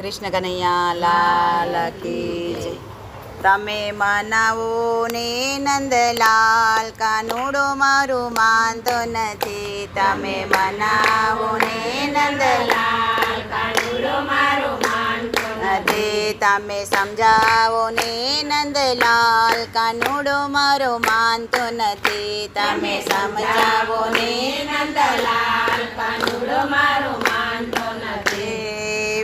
કૃષ્ણ કનૈયા લાલ કી જય. તમે મનાવો ને નંદલાલ, કાનુડો મારું માનતો નથી. તમે મનાવો ને નંદલાલ, કાનુડો મારો માનતો નથી. તમે સમજાવો ને નંદલાલ, કાનુડો મારો માનતો નથી. તમે સમજાવો ને નંદલાલ, કાનુડો મારો માનતો નથી.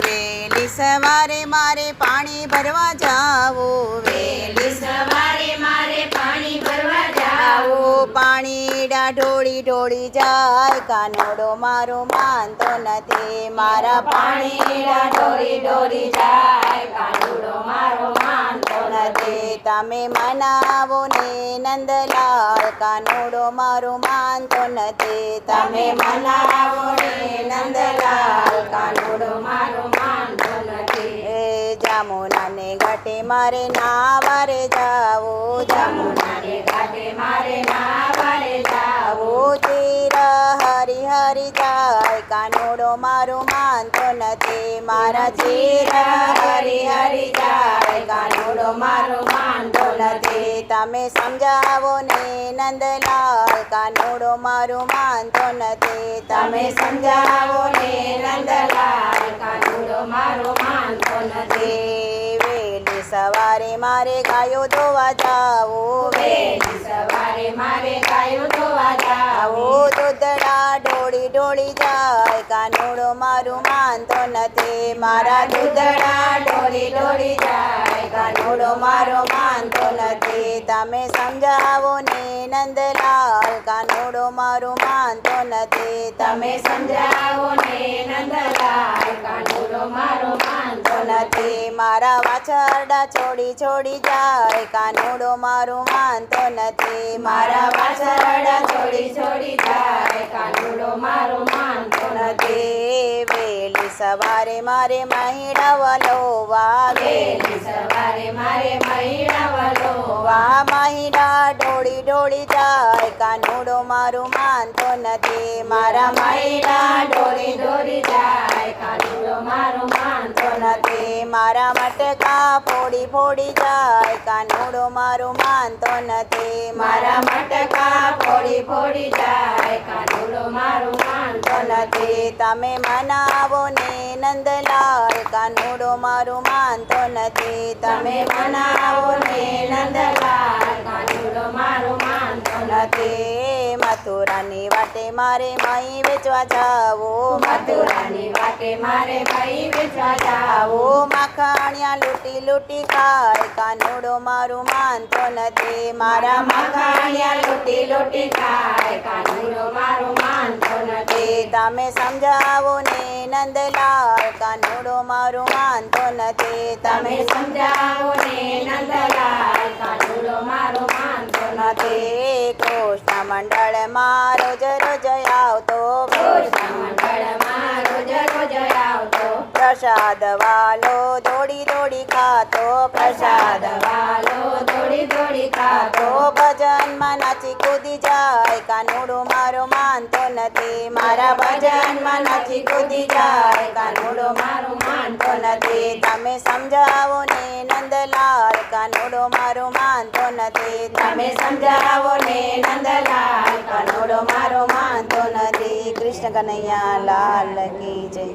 વેલી સવારે મારે પાણી ભરવા જાવું, વહેલી સવારે મારે પાણી ભરવા જાવું. પાણી ઢોળી ઢોળી જાય, કાનુડો મારો માનતો નથી. મારા પાણી ઢોળી ઢોળી જાય, કાનુડો મારો માનતો નથી. તમે મનાવો ને નંદલાલ, કાનુડો મારો માનતો નથી. તમે મનાવો ને નંદલાલ, કાનુડો મારો માનતો નથી. એ જામુનાને ઘાટે મારે નાવારે જાવું, જમુનાને ઘાટે મારે નાવારે જાવું. ચીરા હરી હરી જાય, કાનુડો મારો માનતો નથી. મારા ચીરા હરી હરી જાય, કાનુડો મારો માનતો નથી. તમે સમજાવો ને નંદલાલ, કાનુડો મારો માનતો નથી. તમે સમજાવો ને નંદલાલ, કાનુડો મારો માનતો નથી. વેલી સવારે મારે ગાયો ધોવા જાવું, વહેલી સવારે મારે ગાયો ધોવા જાવું. દૂધડા ઢોળી ઢોળી જાય, કાનુડો મારું માનતો નથી. મારા દૂધડા ઢોળી ઢોળી જાય, કાનુડો મારો માનતો નથી. તમે સમજાવો ને નંદલાલ, કાનુડો મારો માનતો નથી. તમે સમજાવો ને નંદલાલ, કાનુડો મારો માનતો નથી. મારા વાછરડા છોડી છોડી જાય, કાનુડો મારું માનતો નથી. મારા વાછરડા છોડી છોડી જાય, કાનુડો મારો માનતો નથી. વેલી સવારે મારે મહીડા વલોવા, વહેલી સવારે મારે મહિડા વલોવા. મહીડા ઢોળી ઢોળી જાય, કાનુડો મારું માનતો નથી. મારા મહિડા ઢોળી ઢોળી જાય, કાનુડો મારો માનતો નથી. મારા મટકા ફોડી ફોડી જાય, કાનુડો મારું માનતો નથી. મારા મટકા ફોડી ફોડી જાય, કાનુડો મારો માનતો નથી. તમે મનાવો ને નંદલાલ, કાનુડો મારું માનતો નથી. તમે મનાવો ને નંદલાલ, કાનુડો મારો માનતો નથી. મથુરાની વાટે મારે મહી વેચવા જાવું, મથુરાની વાટે મારે ભાઈ વેચવા જાવું. માખણિયા લૂંટી લૂંટી ખાય, કાનુડો મારું માનતો નથી. મારા મખાણિયા લૂંટી લૂંટી ખાય, કાનુડો મારો માનતો નથી. તમે સમજાવો ને નંદલાલ, કાનુડો મારું માનતો નથી. તમે સમજાવો ને નંદલાલ, કાનુડો મારો માનતો નથી. કૃષ્ણ મંડળમાં રોજ રોજ આવતો, કૃષ્ણ મંડળમાં રોજ રોજ આવતો. પ્રસાદ વાલો દોડી દોડી ખાતો, પ્રસાદ વાલો દોડી દોડી ખાતો. ભજનમાં નાચી કૂદી જાય, કાનુડો મારો માનતો નથી. મારા ભજનમાં નાચી કૂદી જાય, કાનુડો મારો માનતો નથી. તમે સમજાવો ને નંદલાલ, કાનુડો મારો માનતો નથી. તમે સમજાવો ને નંદલાલ, કાનુડો મારો માનતો નથી. કૃષ્ણ કનૈયા લાલ કી જય.